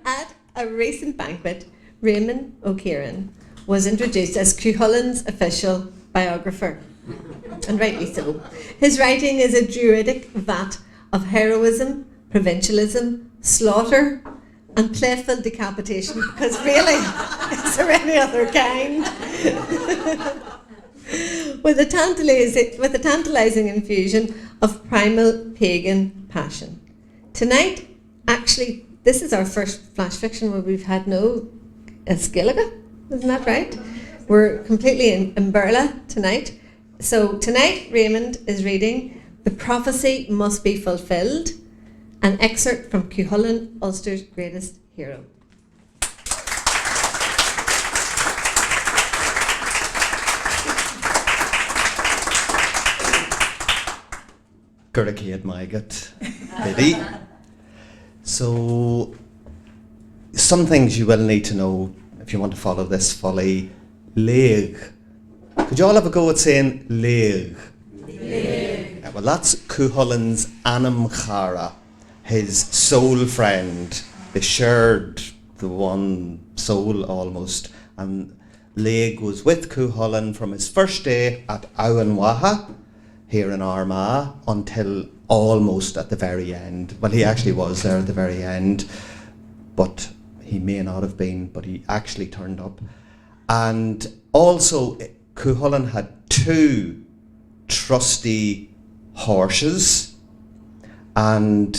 At a recent banquet, Réamonn Ó Ciaráin was introduced as Cuchulain's official biographer, and rightly so. His writing is a druidic vat of heroism, provincialism, slaughter, and playful decapitation, because really, is there any other kind? with a tantalising infusion of primal pagan passion. Tonight, actually, this is our first flash fiction where we've had no Esciliga, isn't that right? We're completely in Burla tonight. So tonight, Réamonn is reading The Prophecy Must Be Fulfilled, an excerpt from Cuchulainn, Ulster's greatest hero. Gurkiad Maigat, Biddy. So, some things you will need to know if you want to follow this fully. Leig. Could you all have a go at saying Leig? Leig. Yeah, well, that's Cuchulain's Anam Chara, his soul friend. They shared the one soul almost. And Leig was with Cuchulainn from his first day at Auanwaha, here in Armagh, until almost at the very end. Well, he actually was there at the very end, but he may not have been, but he actually turned up. And also, Cuchulainn had 2 trusty horses, and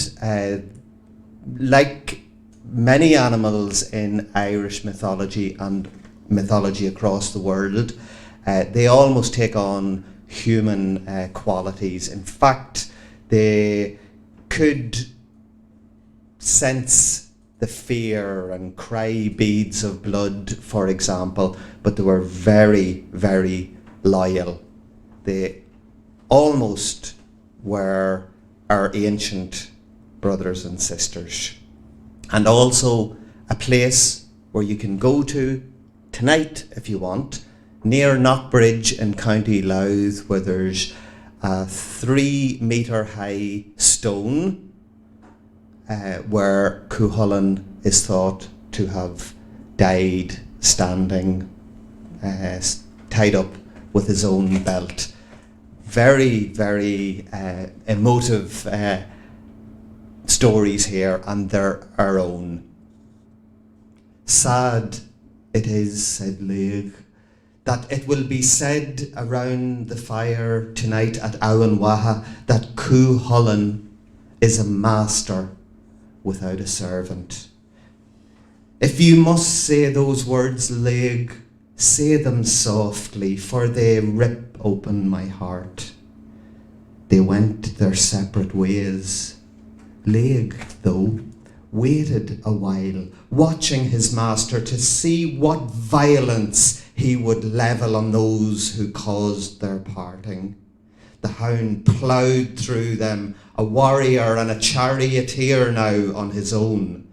like many animals in Irish mythology and mythology across the world, they almost take on human qualities. In fact, they could sense the fear and cry beads of blood, for example, but they were very, very loyal. They almost were our ancient brothers and sisters. And also a place where you can go to tonight if you want, near Knockbridge in County Louth, where there's a 3-metre high stone where Cuchulainn is thought to have died standing, tied up with his own belt. Very, very emotive stories here, and they're our own. Sad it is, said Leig, that it will be said around the fire tonight at Auanwaha that Cuchulainn is a master without a servant. If you must say those words, Leig, say them softly, for they rip open my heart. They went their separate ways. Leig, though, waited a while, watching his master to see what violence he would level on those who caused their parting. The hound ploughed through them, a warrior and a charioteer now on his own.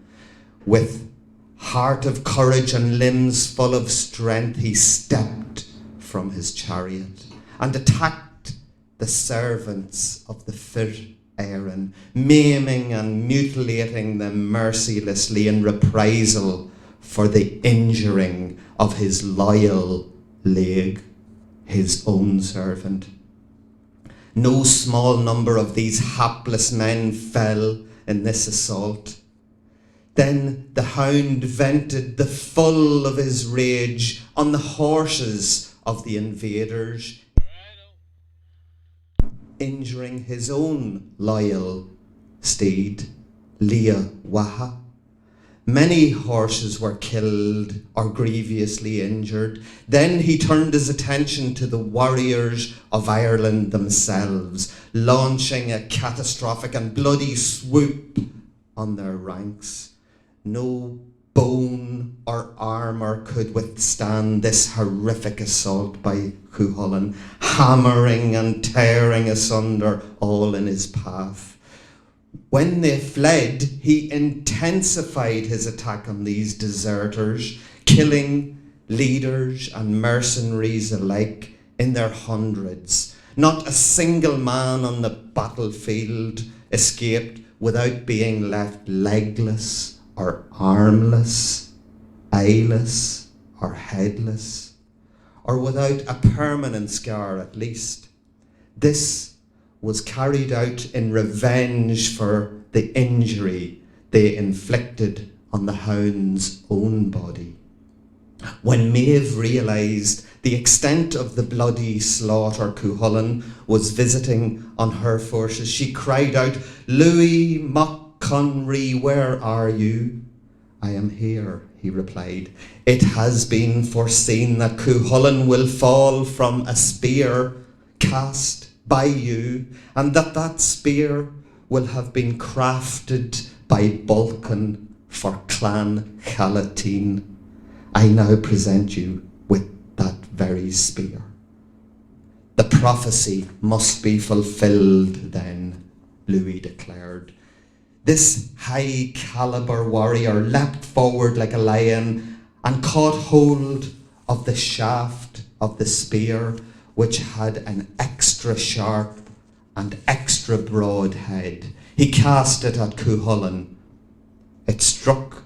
With heart of courage and limbs full of strength, he stepped from his chariot and attacked the servants of the Fir Éireann, maiming and mutilating them mercilessly in reprisal for the injuring of his loyal Leig, his own servant. No small number of these hapless men fell in this assault. Then the hound vented the full of his rage on the horses of the invaders, injuring his own loyal steed, Leah Waha. Many horses were killed or grievously injured. Then he turned his attention to the warriors of Ireland themselves, launching a catastrophic and bloody swoop on their ranks. No bone or armour could withstand this horrific assault by Cuchulainn, hammering and tearing asunder all in his path. When they fled, he intensified his attack on these deserters, killing leaders and mercenaries alike in their hundreds. Not a single man on the battlefield escaped without being left legless or armless, eyeless, or headless, or without a permanent scar at least. This was carried out in revenge for the injury they inflicted on the hound's own body. When Maeve realised the extent of the bloody slaughter Cuchulainn was visiting on her forces, she cried out, "Louis Mac Conry, where are you?" "I am here," he replied. "It has been foreseen that Cuchulainn will fall from a spear cast by you, and that spear will have been crafted by Balkan for Clan Gallatin. I now present you with that very spear." "The prophecy must be fulfilled then," Louis declared. This high-caliber warrior leapt forward like a lion and caught hold of the shaft of the spear, which had an extra sharp and extra broad head. He cast it at Cuchulainn. It struck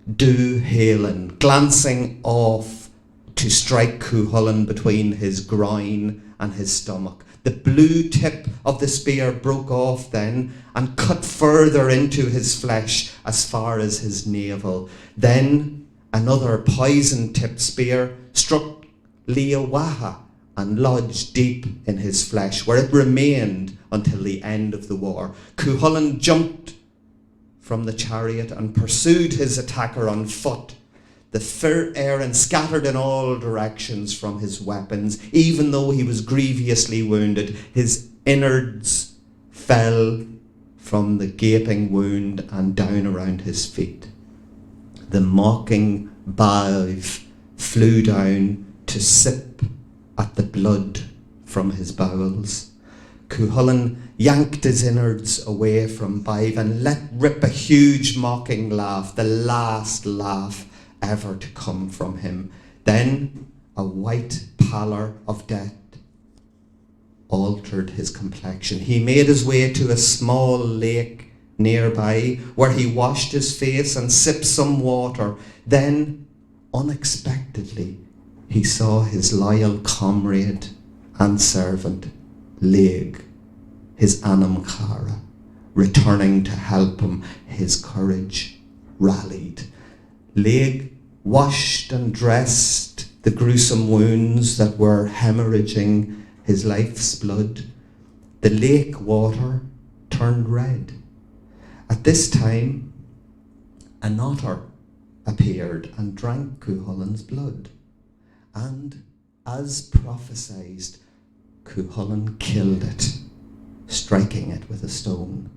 Dú Héileann, glancing off to strike Cuchulainn between his groin and his stomach. The blue tip of the spear broke off then and cut further into his flesh as far as his navel. Then another poison-tipped spear struck Leawaha and lodged deep in his flesh, where it remained until the end of the war. Cuchulainn jumped from the chariot and pursued his attacker on foot. The fair Éireann scattered in all directions from his weapons. Even though he was grievously wounded, his innards fell from the gaping wound and down around his feet. The mocking Baive flew down to sip at the blood from his bowels. Cuchulainn yanked his innards away from Baive and let rip a huge mocking laugh, the last laugh ever to come from him. Then a white pallor of death altered his complexion. He made his way to a small lake nearby, where he washed his face and sipped some water. Then, unexpectedly, he saw his loyal comrade and servant, Laig, his Anam Cara, returning to help him. His courage rallied. Laig washed and dressed the gruesome wounds that were hemorrhaging his life's blood. The lake water turned red. At this time, an otter appeared and drank Cuchulainn's blood. And, as prophesied, Cuchulainn killed it, striking it with a stone.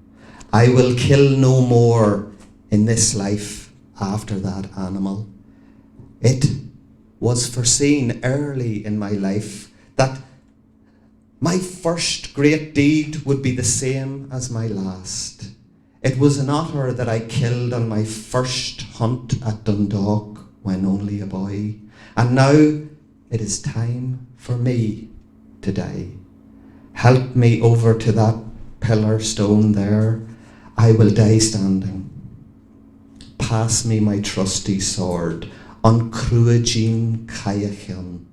I will kill no more in this life after that animal. It was foreseen early in my life that my first great deed would be the same as my last. It was an otter that I killed on my first hunt at Dundalk when only a boy. And now it is time for me to die. Help me over to that pillar stone there. I will die standing. Pass me my trusty sword, on Cruagine Caiachan,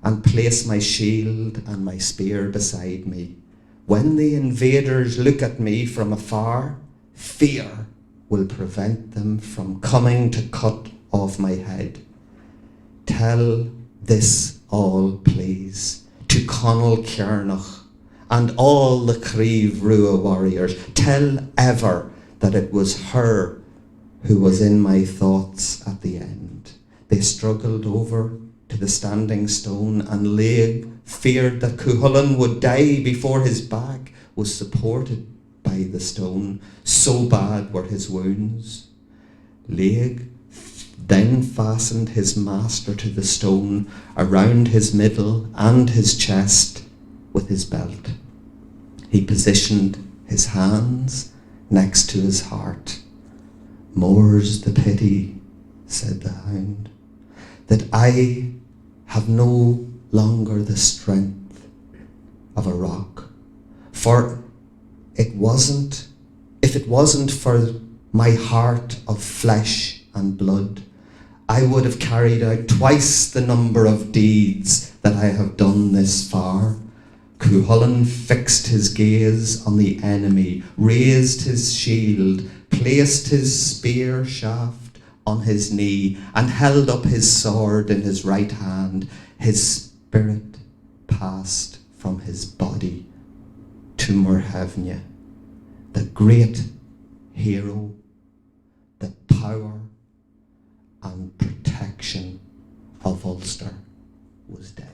and place my shield and my spear beside me. When the invaders look at me from afar, fear will prevent them from coming to cut off my head. Tell this all, please, to Conall Cearnach and all the Creve Rua warriors. Tell Ever that it was her who was in my thoughts at the end. They struggled over to the standing stone, and Laig feared that Cuchulainn would die before his back was supported by the stone. So bad were his wounds. Laig then fastened his master to the stone around his middle and his chest with his belt. He positioned his hands next to his heart. More's the pity, said the hound, that I have no longer the strength of a rock. For if it wasn't for my heart of flesh and blood, I would have carried out twice the number of deeds that I have done this far. Cuchulainn fixed his gaze on the enemy, raised his shield, placed his spear shaft on his knee, and held up his sword in his right hand. His spirit passed from his body to Morhevnia. The great hero, the power and protection of Ulster was dead.